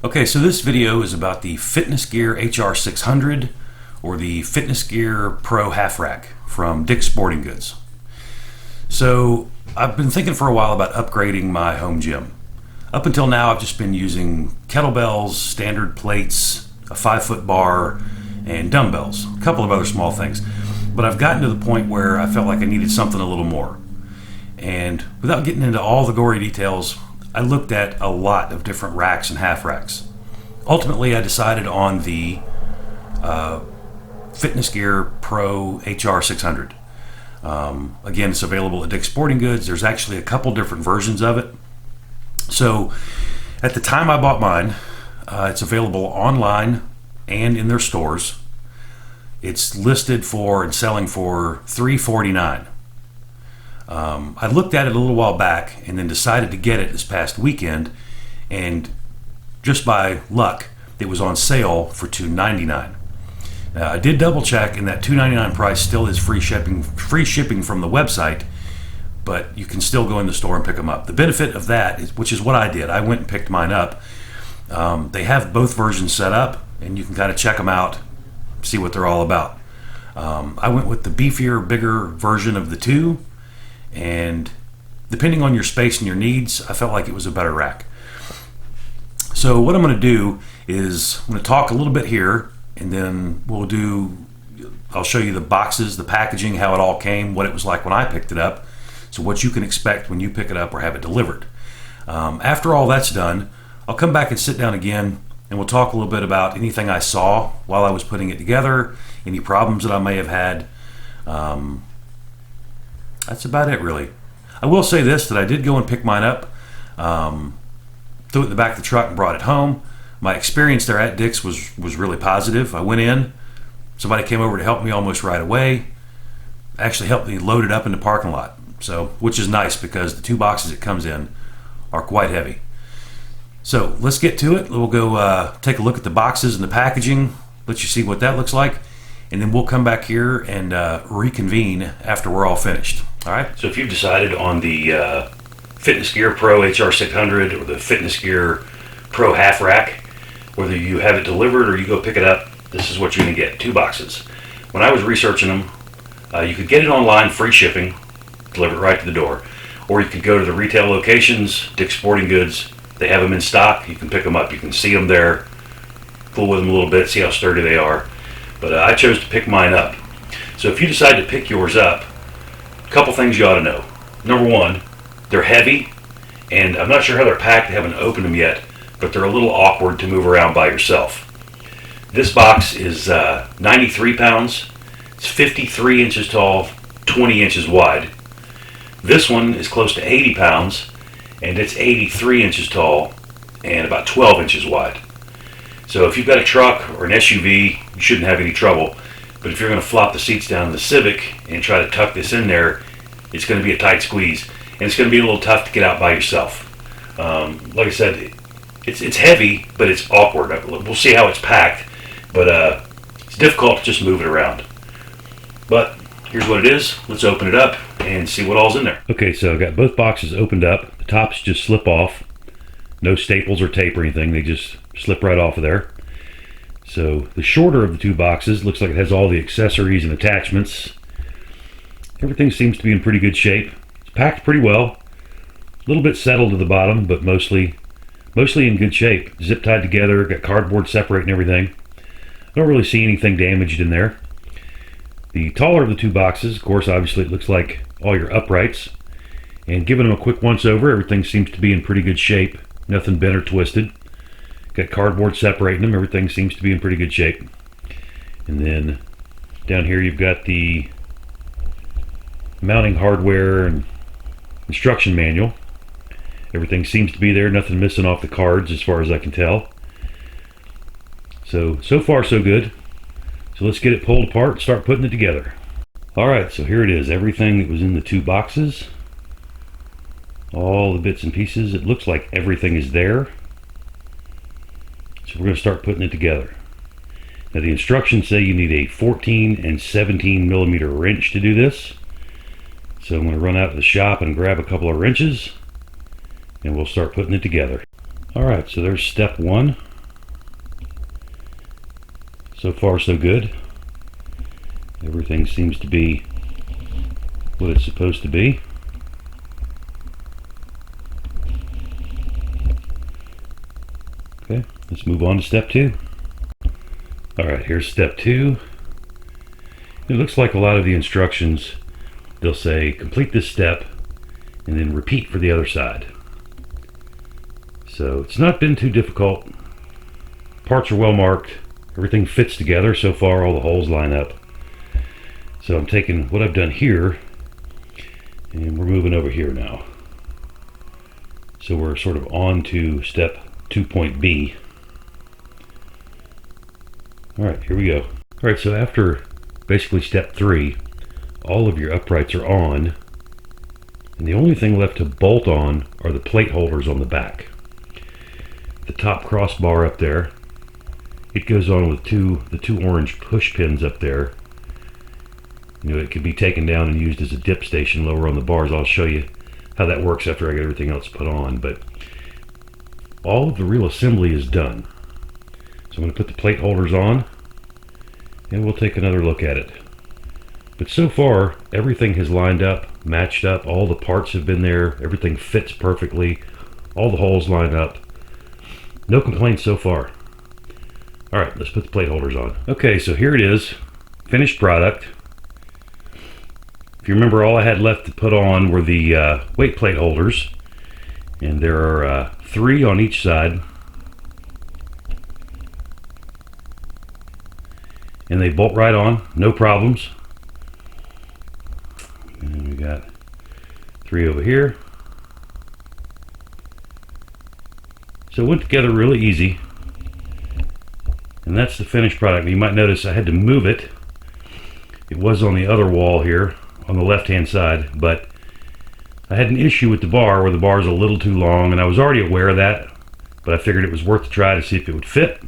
Okay, so this video is about the Fitness Gear HR600 or the Fitness Gear Pro Half Rack from Dick's Sporting Goods. So I've been thinking for a while about upgrading my home gym. Up until now, I've just been using kettlebells, standard plates, a 5-foot bar, and dumbbells, a couple of other small things. But I've gotten to the point where I felt like I needed something a little more. And without getting into all the gory details, I looked at a lot of different racks and half racks. Ultimately, I decided on the Fitness Gear Pro HR600. Again, it's available at Dick's Sporting Goods. There's actually a couple different versions of it. So at the time I bought mine, it's available online and in their stores. It's listed for and selling for $349. I looked at it a little while back and then decided to get it this past weekend, and just by luck, it was on sale for $299. Now, I did double check, and that $299 price still is free shipping from the website, but you can still go in the store and pick them up. The benefit of that is, which is what I did, I went and picked mine up. They have both versions set up, and you can kind of check them out, see what they're all about. I went with the beefier, bigger version of the two, and depending on your space and your needs, I felt like it was a better rack. So what I'm going to do is I'm going to talk a little bit here, and then I'll show you the boxes, the packaging, how it all came, what it was like when I picked it up, so what you can expect when you pick it up or have it delivered. After all that's done, I'll come back and sit down again, and we'll talk a little bit about anything I saw while I was putting it together, any problems that I may have had. That's about it, really. I will say this, that I did go and pick mine up, threw it in the back of the truck and brought it home. My experience there at Dick's was really positive. I went in, somebody came over to help me almost right away, actually helped me load it up in the parking lot, so which is nice because the two boxes it comes in are quite heavy. So let's get to it. We'll go take a look at the boxes and the packaging, let you see what that looks like, and then we'll come back here and reconvene after we're all finished. All right. So if you've decided on the Fitness Gear Pro HR600 or the Fitness Gear Pro Half Rack, whether you have it delivered or you go pick it up, this is what you're going to get, two boxes. When I was researching them, you could get it online, free shipping, deliver it right to the door, or you could go to the retail locations, Dick's Sporting Goods. They have them in stock. You can pick them up. You can see them there, fool with them a little bit, see how sturdy they are. But I chose to pick mine up. So if you decide to pick yours up, a couple things you ought to know. Number one, they're heavy, and I'm not sure how they're packed. I haven't opened them yet, but they're a little awkward to move around by yourself. This box is 93 pounds. It's 53 inches tall, 20 inches wide. This one is close to 80 pounds, and it's 83 inches tall and about 12 inches wide. So if you've got a truck or an SUV, you shouldn't have any trouble. But if you're going to flop the seats down in the Civic and try to tuck this in there, it's going to be a tight squeeze. And it's going to be a little tough to get out by yourself. Like I said, it's heavy, but it's awkward. We'll see how it's packed. But it's difficult to just move it around. But here's what it is. Let's open it up and see what all's in there. Okay, so I've got both boxes opened up. The tops just slip off. No staples or tape or anything. They just slip right off of there. So the shorter of the two boxes looks like it has all the accessories and attachments. Everything seems to be in pretty good shape. It's packed pretty well. A little bit settled to the bottom, but mostly in good shape. Zip tied together, got cardboard separating everything. I don't really see anything damaged in there. The taller of the two boxes, of course, obviously it looks like all your uprights. And giving them a quick once over, everything seems to be in pretty good shape. Nothing bent or twisted. Got cardboard separating them. Everything seems to be in pretty good shape. And then down here you've got the mounting hardware and instruction manual. Everything seems to be there. Nothing missing off the cards as far as I can tell. So far so good. So let's get it pulled apart and start putting it together. Alright, so here it is. Everything that was in the two boxes. All the bits and pieces. It looks like everything is there. So we're going to start putting it together. Now the instructions say you need a 14 and 17 millimeter wrench to do this. So I'm going to run out to the shop and grab a couple of wrenches and we'll start putting it together. Alright, so there's step one. So far so good. Everything seems to be what it's supposed to be. Okay, let's move on to step 2. Alright, here's step 2. It looks like a lot of the instructions, they'll say complete this step and then repeat for the other side. So it's not been too difficult. Parts are well marked. Everything fits together so far. All the holes line up. So I'm taking what I've done here and we're moving over here now. So we're sort of on to step 2.B. Alright, here we go. Alright, so after basically step 3, all of your uprights are on, and the only thing left to bolt on are the plate holders on the back. The top crossbar up there, it goes on with the two orange push pins up there. You know, it could be taken down and used as a dip station lower on the bars. I'll show you how that works after I get everything else put on, but all of the real assembly is done. So I'm going to put the plate holders on and we'll take another look at it. But so far, everything has lined up, matched up, all the parts have been there, everything fits perfectly, all the holes lined up. No complaints so far. Alright, let's put the plate holders on. Okay, so here it is, finished product. If you remember, all I had left to put on were the weight plate holders, and there are 3 on each side. And they bolt right on, no problems. And we got 3 over here. So it went together really easy. And that's the finished product. You might notice I had to move it. It was on the other wall here, on the left-hand side, but I had an issue with the bar where the bar is a little too long, and I was already aware of that, but I figured it was worth a try to see if it would fit.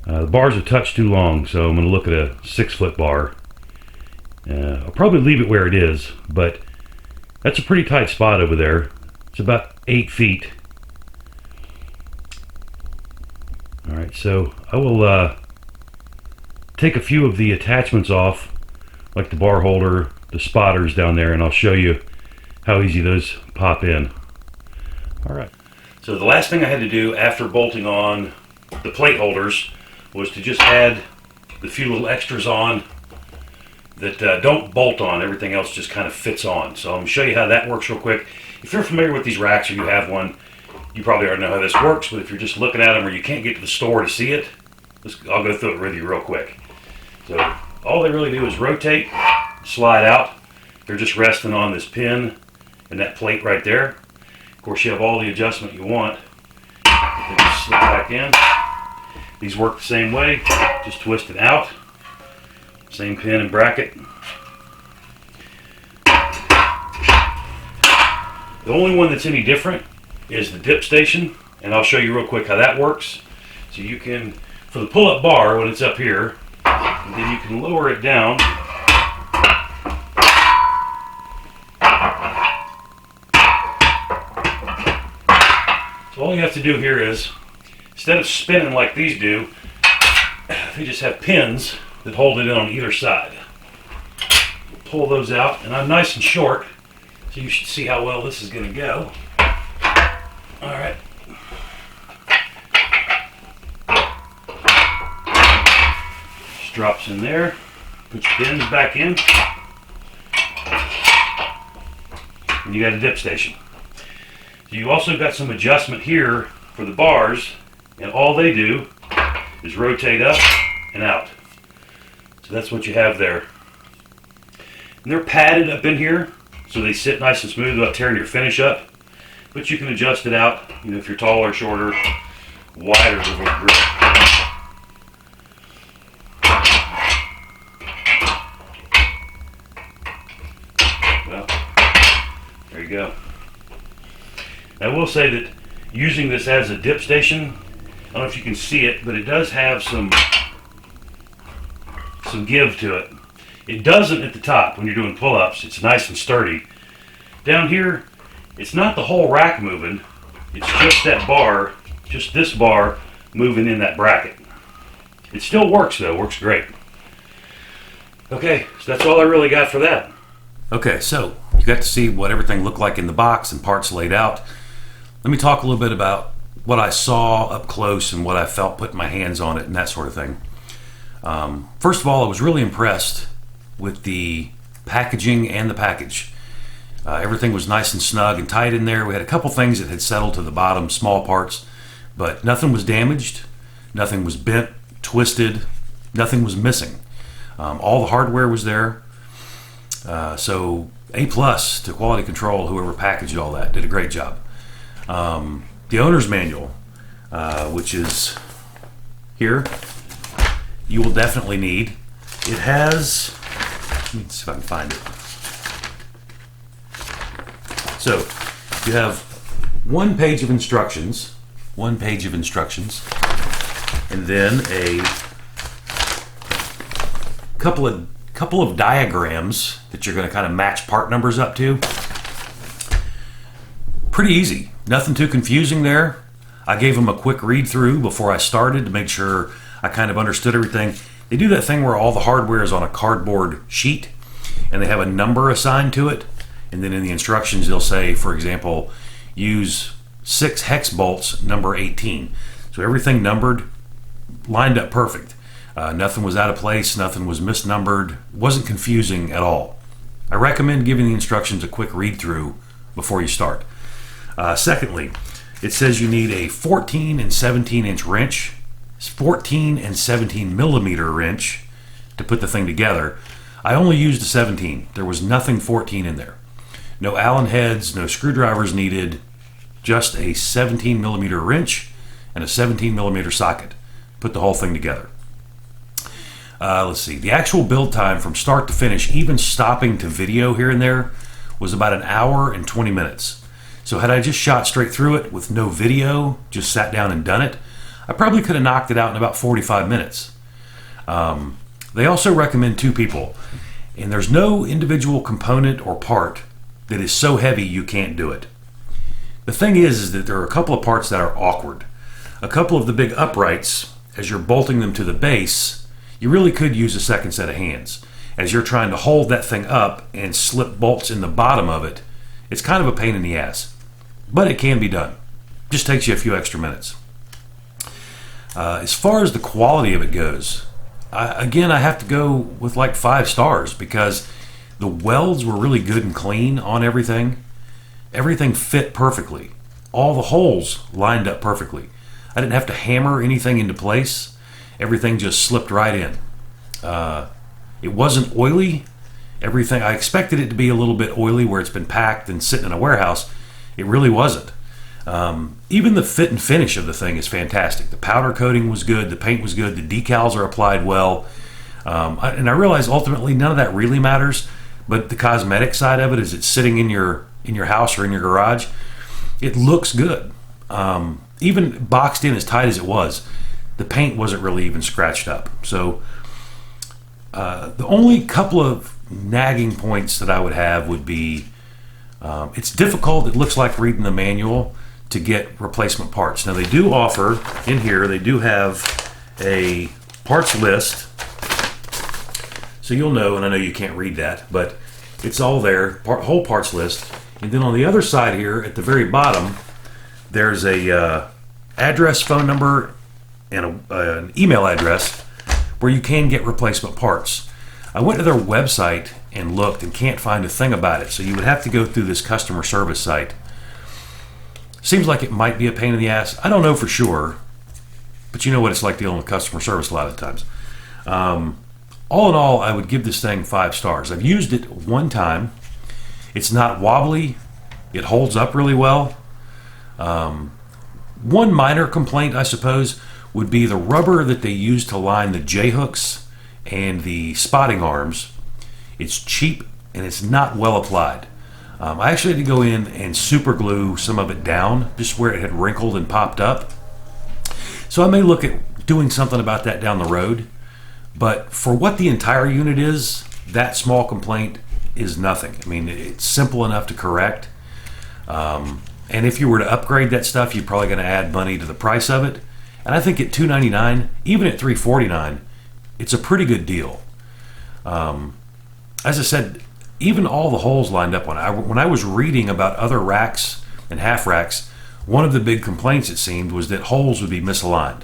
The bar's a touch too long, so I'm going to look at a 6-foot bar. I'll probably leave it where it is, but that's a pretty tight spot over there. It's about 8 feet. Alright, so I will take a few of the attachments off, like the bar holder, the spotters down there, and I'll show you how easy those pop in. Alright, so the last thing I had to do after bolting on the plate holders was to just add the few little extras on that don't bolt on. Everything else just kind of fits on. So I'm going to show you how that works real quick. If you're familiar with these racks or you have one, you probably already know how this works, but if you're just looking at them or you can't get to the store to see it, I'll go through it with you real quick. So all they really do is rotate, slide out. They're just resting on this pin and that plate right there. Of course, you have all the adjustment you want. They just slip back in. These work the same way, just twist it out. Same pin and bracket. The only one that's any different is the dip station, and I'll show you real quick how that works. So you can, for the pull-up bar when it's up here, and then you can lower it down. So all you have to do here is, instead of spinning like these do, they just have pins that hold it in on either side. Pull those out, and I'm nice and short, so you should see how well this is going to go. Alright. Just drops in there. Put your pins back in. And you got a dip station. So you also got some adjustment here for the bars, and all they do is rotate up and out. So that's what you have there. And they're padded up in here, so they sit nice and smooth without tearing your finish up. But you can adjust it out, you know, if you're taller, shorter, wider of a grip. Well, there you go. I will say that using this as a dip station, I don't know if you can see it, but it does have some give to it. It doesn't at the top when you're doing pull-ups. It's nice and sturdy. Down here, it's not the whole rack moving. It's just that bar, just this bar moving in that bracket. It still works though, works great. Okay, so that's all I really got for that. Okay, so you got to see what everything looked like in the box and parts laid out. Let me talk a little bit about what I saw up close and what I felt putting my hands on it and that sort of thing. First of all, I was really impressed with the packaging and the package. Everything was nice and snug and tight in there. We had a couple things that had settled to the bottom, small parts, but nothing was damaged, nothing was bent, twisted, nothing was missing. All the hardware was there. So A+ to quality control, whoever packaged all that, did a great job. The owner's manual, which is here, you will definitely need. It has, let me see if I can find it. So you have one page of instructions, and then a couple of diagrams that you're going to kind of match part numbers up to. Pretty easy, nothing too confusing there. I gave them a quick read through before I started to make sure I kind of understood everything. They do that thing where all the hardware is on a cardboard sheet and they have a number assigned to it, and then in the instructions they'll say, for example, use 6 hex bolts number 18. So everything numbered, lined up perfect. Nothing was out of place, nothing was misnumbered, wasn't confusing at all. I recommend giving the instructions a quick read through before you start. Secondly, it says you need a 14 and 17 inch wrench, 14 and 17 millimeter wrench to put the thing together. I only used a 17. There was nothing 14 in there. No Allen heads, no screwdrivers needed, just a 17 millimeter wrench and a 17 millimeter socket. Put the whole thing together. Let's see, the actual build time from start to finish, even stopping to video here and there, was about an hour and 20 minutes. So had I just shot straight through it with no video, just sat down and done it, I probably could have knocked it out in about 45 minutes. They also recommend 2 people, and there's no individual component or part that is so heavy you can't do it. The thing is that there are a couple of parts that are awkward. A couple of the big uprights, as you're bolting them to the base, you really could use a second set of hands. As you're trying to hold that thing up and slip bolts in the bottom of it, it's kind of a pain in the ass. But it can be done. Just takes you a few extra minutes. As far as the quality of it goes, I have to go with like 5 stars because the welds were really good and clean on everything. Everything fit perfectly. All the holes lined up perfectly. I didn't have to hammer anything into place. Everything just slipped right in. It wasn't oily. Everything, I expected it to be a little bit oily where it's been packed and sitting in a warehouse. It really wasn't. Even the fit and finish of the thing is fantastic. The powder coating was good. The paint was good. The decals are applied well. And I realize ultimately none of that really matters, but the cosmetic side of it is it's sitting in your house or in your garage. It looks good. Even boxed in as tight as it was, the paint wasn't really even scratched up. So the only couple of nagging points that I would have would be it's difficult, it looks like reading the manual, to get replacement parts. Now they do offer, in here, they do have a parts list. So you'll know, and I know you can't read that, but it's all there, whole parts list. And then on the other side here, at the very bottom, there's a address, phone number, and an email address where you can get replacement parts. I went to their website and looked and can't find a thing about it, so you would have to go through this customer service site. Seems like it might be a pain in the ass. I don't know for sure, but you know what it's like dealing with customer service a lot of the times. All in all, I would give this thing 5 stars. I've used it one time. It's not wobbly. It holds up really well. One minor complaint, I suppose, would be the rubber that they use to line the J-hooks and the spotting arms. It's cheap and it's not well applied. I actually had to go in and super glue some of it down just where it had wrinkled and popped up. So I may look at doing something about that down the road, but for what the entire unit is, that small complaint is nothing. I mean, it's simple enough to correct. And if you were to upgrade that stuff, you're probably going to add money to the price of it. And I think at $299, even at $349, it's a pretty good deal. As I said, even all the holes lined up on it. When I was reading about other racks and half racks, one of the big complaints, it seemed, was that holes would be misaligned.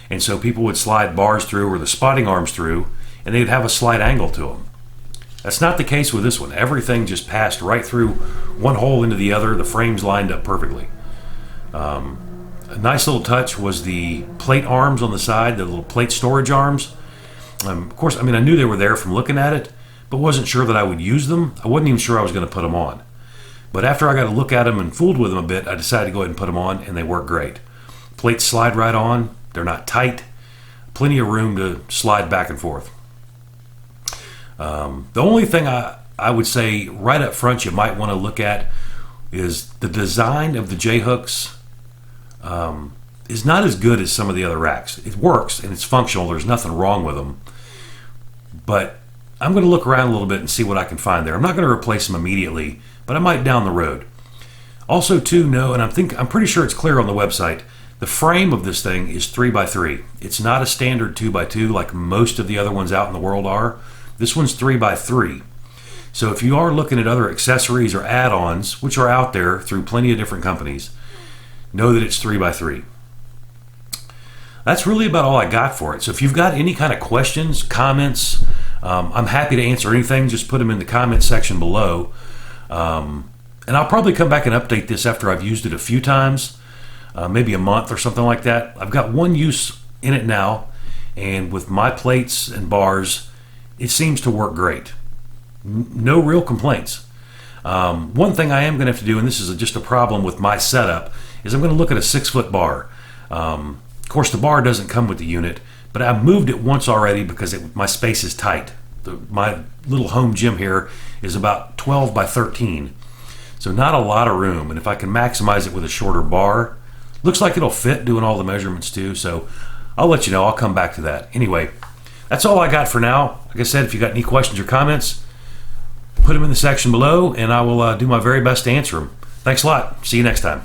And so people would slide bars through or the spotting arms through, and they'd have a slight angle to them. That's not the case with this one. Everything just passed right through one hole into the other. The frames lined up perfectly. A nice little touch was the plate arms on the side, the little plate storage arms. Of course, I knew they were there from looking at it, but wasn't sure that I would use them. I wasn't even sure I was going to put them on. But after I got to look at them and fooled with them a bit, I decided to go ahead and put them on, and they work great. Plates slide right on. They're not tight. Plenty of room to slide back and forth. The only thing I would say right up front you might want to look at is the design of the J-hooks is not as good as some of the other racks. It works and it's functional. There's nothing wrong with them. But I'm going to look around a little bit and see what I can find there. I'm not going to replace them immediately, but I might down the road. Also, too, and I'm pretty sure it's clear on the website, the frame of this thing is 3x3. It's not a standard 2x2 like most of the other ones out in the world are. This one's 3x3. So if you are looking at other accessories or add-ons, which are out there through plenty of different companies, know that it's 3x3. That's really about all I got for it. So if you've got any kind of questions, comments, I'm happy to answer anything. Just put them in the comment section below. And I'll probably come back and update this after I've used it a few times, maybe a month or something like that. I've got one use in it now, and with my plates and bars, it seems to work great. No real complaints. One thing I am going to have to do, and this is just a problem with my setup, is I'm going to look at a 6-foot bar. Of course, the bar doesn't come with the unit, but I've moved it once already because my space is tight. My little home gym here is about 12 by 13, so not a lot of room. And if I can maximize it with a shorter bar, looks like it'll fit doing all the measurements too. So I'll let you know. I'll come back to that. Anyway, that's all I got for now. Like I said, if you got any questions or comments, put them in the section below, and I will do my very best to answer them. Thanks a lot. See you next time.